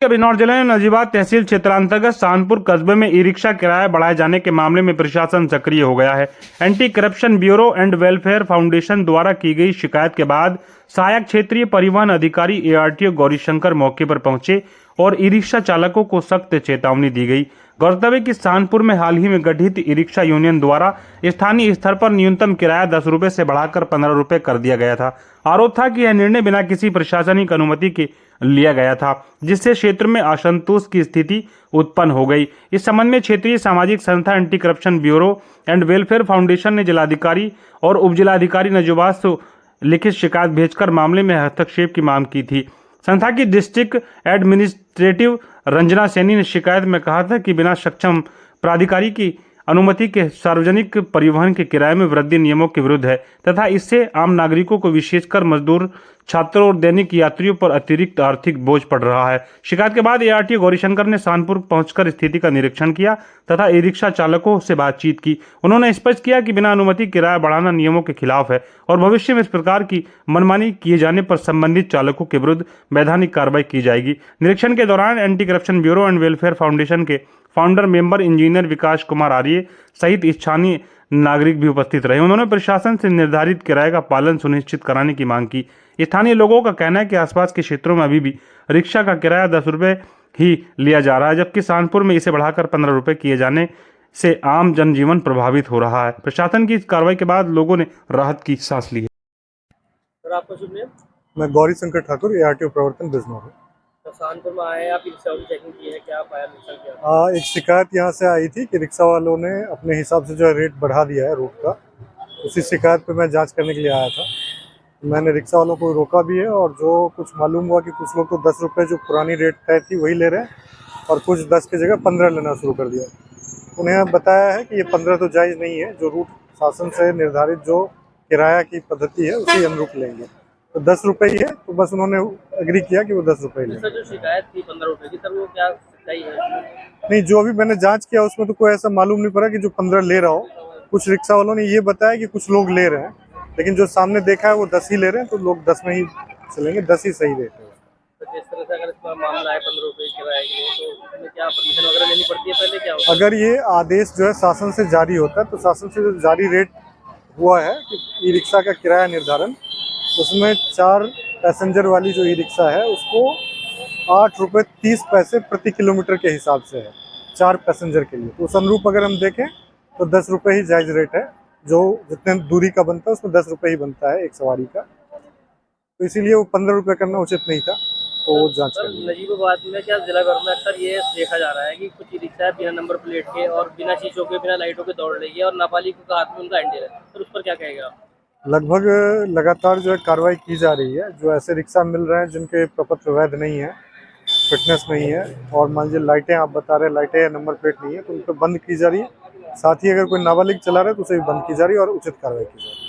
बिजनौर जिले में नजीबाद तहसील क्षेत्रांतर्गत शानपुर कस्बे में ई रिक्शा किराया बढ़ाए जाने के मामले में प्रशासन सक्रिय हो गया है। Anti corruption bureau and welfare foundation द्वारा की गई शिकायत के बाद सहायक क्षेत्रीय परिवहन अधिकारी ARTO गौरीशंकर मौके पर पहुंचे और ई रिक्शा चालकों को सख्त चेतावनी दी गई। गौरतलब है कि शानपुर में हाल ही में गठित ई रिक्शा यूनियन द्वारा स्थानीय स्तर पर न्यूनतम किराया 10 रुपए से बढ़ाकर 15 रुपए कर दिया गया था। आरोप था कि यह निर्णय बिना किसी प्रशासनिक अनुमति के लिया गया था, जिससे क्षेत्र में असंतोष की स्थिति उत्पन्न हो गई। इस संबंध में क्षेत्रीय सामाजिक संस्था anti corruption bureau and welfare foundation ने जिलाधिकारी और उप जिलाधिकारी नजूबाद से लिखित शिकायत भेजकर मामले में हस्तक्षेप की मांग की थी। संस्था की डिस्ट्रिक्ट एडमिनिस्ट्रेटिव रंजना सैनी ने शिकायत में कहा था कि बिना सक्षम प्राधिकारी की अनुमति के सार्वजनिक परिवहन के किराए में वृद्धि नियमों के विरुद्ध है तथा इससे आम नागरिकों को विशेषकर मजदूर, छात्रों और दैनिक यात्रियों पर अतिरिक्त आर्थिक बोझ पड़ रहा है। शिकायत के बाद ARTO गौरीशंकर ने शानपुर पहुंचकर स्थिति का निरीक्षण किया तथा ई रिक्शा चालकों से बातचीत की। उन्होंने स्पष्ट किया कि बिना अनुमति किराया बढ़ाना नियमों के खिलाफ है और भविष्य में इस प्रकार की मनमानी किए जाने पर संबंधित चालकों के विरुद्ध वैधानिक कार्रवाई की जाएगी। निरीक्षण के दौरान anti corruption bureau and welfare foundation के फाउंडर मेंबर इंजीनियर विकास कुमार आर्य सहित स्थानीय नागरिक भी उपस्थित रहे। उन्होंने प्रशासन से निर्धारित किराए का पालन सुनिश्चित कराने की मांग की। स्थानीय लोगों का कहना है कि आसपास के क्षेत्रों में अभी भी रिक्शा का किराया 10 रुपए ही लिया जा रहा है, जबकि शानपुर में इसे बढ़ाकर 15 रुपए किए जाने से आम जनजीवन प्रभावित हो रहा है। प्रशासन की इस कार्रवाई के बाद लोगों ने राहत की सांस ली है। सर, आपका शुभ नाम? मैं गौरीशंकर ठाकुर, ARTO प्रवर्तन बिजनौर। शानपुर में आए, आप रिक्शा की चेकिंग की है, क्या पाया रिक्शा किया? एक शिकायत यहाँ से आई थी कि रिक्शा वालों ने अपने हिसाब से जो है रेट बढ़ा दिया है रूट का। उसी शिकायत पे मैं जांच करने के लिए आया था। मैंने रिक्शा वालों को रोका भी है और जो कुछ मालूम हुआ कि कुछ लोग तो 10 रुपये जो पुरानी रेट तय थी वही ले रहे हैं और कुछ 10 की जगह 15 लेना शुरू कर दिया। उन्हें बताया है कि ये 15 तो जायज़ नहीं है, जो रूट शासन से निर्धारित जो किराया की पद्धति है उसी अनुरूप लेंगे। तो 10 रुपये ही है, तो बस उन्होंने एग्री किया कि वो 10 रुपये लेंगे। सर, जो शिकायत थी 15 रुपए की, सर वो क्या सच्चाई है? नहीं, जो अभी मैंने जांच किया उसमें तो कोई ऐसा मालूम नहीं पड़ा कि जो 15 ले रहा हो। कुछ रिक्शा वालों ने ये बताया कि कुछ लोग ले रहे हैं, लेकिन जो सामने देखा है वो 10 ही ले रहे हैं, तो लोग 10 में ही चलेंगे, 10 ही सही रेट है। तो जिस तरह से अगर इसका मामला है 15 रुपए किराए के लिए, तो उसमें क्या परमिशन वगैरह लेनी पड़ती है पहले, क्या होता है? अगर ये आदेश जो है शासन से जारी होता है, तो शासन से जो जारी रेट हुआ है कि ई रिक्शा का किराया निर्धारण, उसमें 4 पैसेंजर वाली जो ई रिक्शा है उसको 8 रुपये 30 पैसे प्रति किलोमीटर के हिसाब से है 4 पैसेंजर के लिए। तो उस अनुरूप अगर हम देखें तो 10 रुपये ही जायज़ रेट है। जो जितने दूरी का बनता है उसमें 10 रुपये ही बनता है एक सवारी का, तो इसीलिए वो 15 रुपये करना उचित नहीं था, तो वो जांच कर ली। नजीबाबाद में क्या जिला भर में अक्सर ये देखा जा रहा है कि कुछ ई रिक्शा बिना नंबर प्लेट के और बिना शीशों के, बिना लाइटों के दौड़ रही है और नाबालिगों के हाथ में उनका हैंडल है, तो उस पर क्या कहेगा आप? लगभग लगातार जो है कार्रवाई की जा रही है। जो ऐसे रिक्शा मिल रहे हैं जिनके प्रपत्र वैध नहीं है, फिटनेस नहीं है, और मान लीजिए लाइटें आप बता रहे हैं लाइटें या नंबर प्लेट नहीं है, तो उन पर बंद की जा रही है। साथ ही अगर कोई नाबालिग चला रहा है तो उसे भी बंद की जा रही है और उचित कार्रवाई की जा रही है।